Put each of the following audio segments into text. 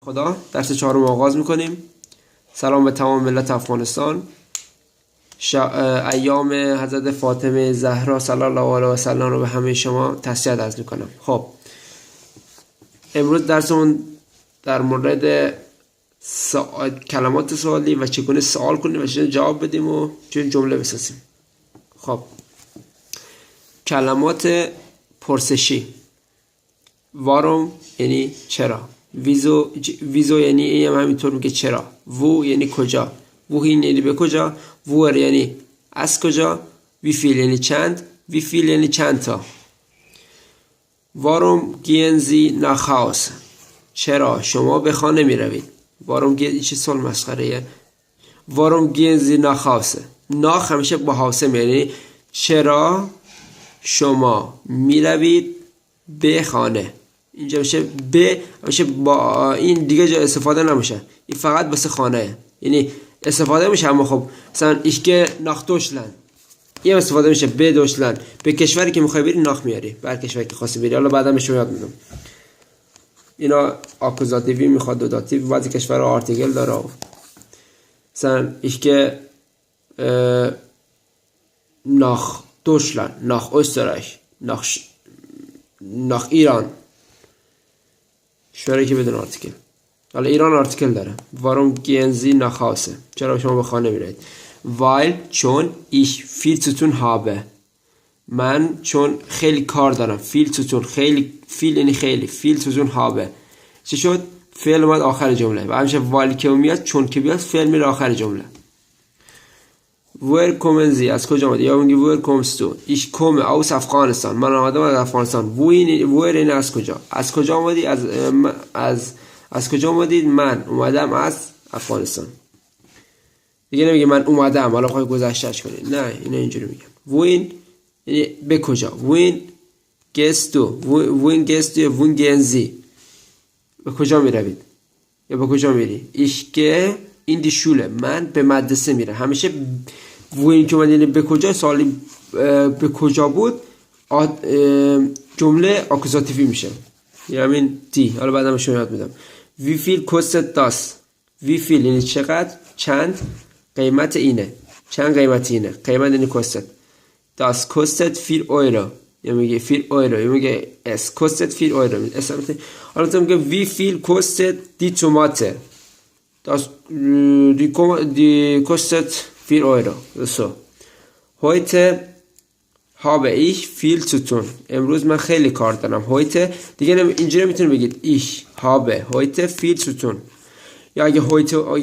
خدا درس چهارم آغاز میکنیم. سلام به تمام ملت افغانستان. ایام حضرت فاطمه زهرا صلی الله علیه و سلم رو به همه شما تسلیت عرض میکنم. خب امروز درسمون در مورد کلمات سوالی و چگونه سوال کنیم و چگونه جواب بدیم و چگونه جمله بسازیم. خب کلمات پرسشی. وارم یعنی چرا، ویزو یعنی این هم همینطور میگه چرا، وو یعنی کجا، ووهین یعنی به کجا، وور یعنی از کجا، ویفیل یعنی چند، ویفیل یعنی چند تا. وارم گینزی نخاوس، چرا شما به خانه می روید. وارم چه سال مسخره. وارم گینزی نخاوسه، ناخ همیشه با حوسه میعنی چرا شما می روید به خانه. اینجا میشه به، میشه با این دیگه جا استفاده نمیشه، این فقط واسه خانه یعنی استفاده میشه. اما خب مثلا ich gehe nach Deutschland این استفاده میشه به دوشلند، به کشوری که میخوای بری ناخ میاری، بر کشوری که خواستی بری. حالا بعدا بهشون یاد میدم. اینا آکوزاتیوی میخواد دوداتیو، بعضی کشورها آرتیکل داره. مثلا ich gehe nach Deutschland, nach Österreich, nach ایران، کشوری که بدون آرتیکل. حالا ایران آرتیکل داره. وارم گینزی نخواسه، چرا شما به خانه میرید. وایل چون ich viel zu tun habe، من چون خیلی کار دارم. viel zu tun، خیلی، viel یعنی خیلی، viel zu tun habe. چی شد؟ فعل اومد آخر جمله و همیشه وایل که میاد چون که بیاد فعل میره آخر جمله. woher kommen Sie، از کجا آمدی، یا میگی woher kommst du. ich komme aus افغانستان، من آمدم از افغانستان. woher یعنی از کجا، از کجا آمدی، از کجا آمدید. من اومدم از افغانستان. دیگه نمیگه من اومدم حالا خواهی گذشتهش کنی، نه اینا اینجوری میگم. wohin یعنی به کجا. wohin gehst du، wohin gehst du، wohin gehen Sie، به کجا میروید یا به کجا میری. ich gehe in die Schule، من به مدرسه میرم. همیشه wohin که یعنی به کجا، سوالی به کجا بود جمله آکوزاتیوی میشه، یعنی دی. حالا بعدا شما یاد میدم. wie viel kostet das، wie viel یعنی چقدر، چند، قیمت اینه، چند قیمت اینه، قیمت یعنی kostet. das kostet 4 euro، یا میگه 4 euro، یا میگه es kostet 4 euro. حالا تو میگه wie viel kostet die Tomate، das die kostet 4 euro. so heute habe ich viel zu tun، امروز من خیلی کار دارم. heute دیگه اینجوری میتونی بگید ich habe heute viel zu tun، یا اگه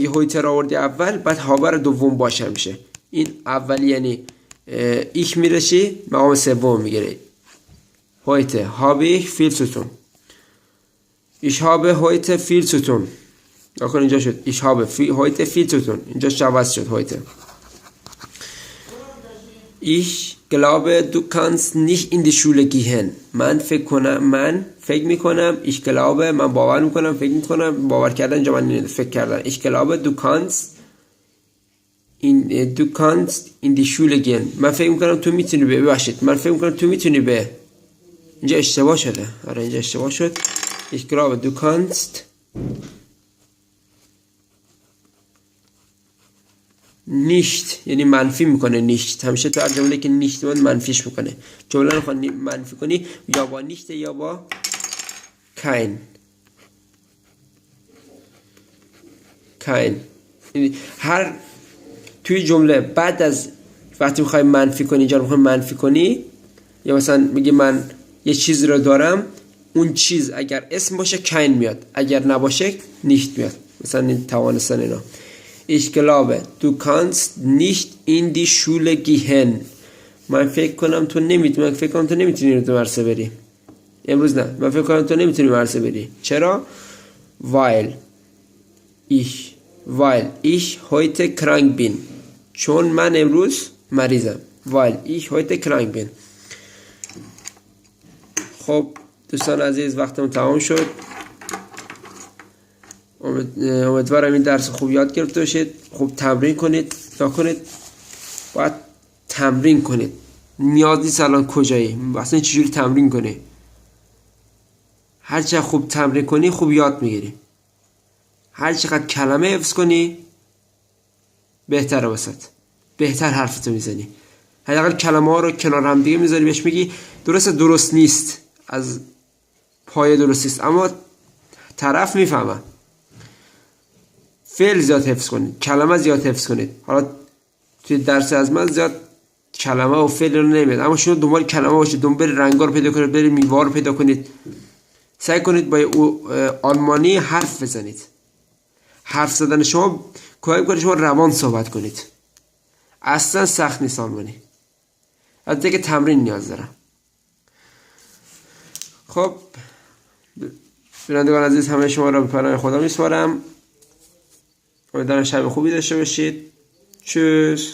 heute را آوردی اول بعد habe را دوم باشه میشه. این اولی یعنی ich میرشی مقام سوم میگیره. heute habe ich viel zu tun، ich habe heute viel zu tun. آخر اینجا شد ich habe heute viel zu tun، اینجا شواز شد heute. ich glaube du kannst nicht in die Schule gehen، من فکر میکنم ich glaube، من باور میکنم، فکر میکنم، باور کردن اینجا من فکر کردن. ich glaube du kannst in die Schule gehen، من فکر میکنم تو میتونی ببخشید، من فکر میکنم تو میتونی به. اینجا اشتباه شده، آره اینجا اشتباه شد. ich glaube du kannst نیشت یعنی منفی میکنه. نیشت همیشه تو هر جمله که نیشت من منفیش میکنه. جمله رو خواهی منفی کنی یا با نیشت یا با کین. هر توی جمله بعد از وقتی میخوای منفی کنی، اینجا رو میخوای منفی کنی، یا مثلا میگه من یه چیز رو دارم، اون چیز اگر اسم باشه کین میاد، اگر نباشه نیشت میاد. مثلا این توانستن اینا. ich glaube du kannst nicht in die Schule gehen، من فکر کنم تو نمیتونی مدرسه بری امروز. نه، من فکر کنم تو نمیتونی مدرسه بری. چرا؟ weil ich heute krank bin، چون من امروز مریضم. weil ich heute krank bin. خب دوستان عزیز وقتمون تمام شد. امیدوارم این درس خوب یاد گرفته باشید. خوب تمرین کنید، باید تمرین کنید. نیاز نیست الان کجایی، اصلا چجوری تمرین کنی. هرچه خوب تمرین کنی خوب یاد میگیری. هر چقدر کلمه حفظ کنی بهتره واسط، بهتر حرفتو میزنی. حداقل کلمه ها رو کنار هم دیگه میذاری بهش میگی درست نیست، از پای درست نیست، اما طرف میفهمه. فعل زیاد حفظ کنید، کلمه زیاد حفظ کنید. حالا توی درس از من زیاد کلمه و فعل رو نمیاد، اما شما دنبال کلمه باشید، دنبال رنگا رو پیدا کنید، برید میوه رو پیدا کنید. سعی کنید با آلمانی حرف بزنید. حرف زدن شما کمک کنه شما روان صحبت کنید. اصلا سخت نیست آلمانی، البته که تمرین نیاز داره. خب بینندگان عزیز، همه شما را به پناه خدا میسپارم. امیدوارم شب خوبی داشته باشید. چوس.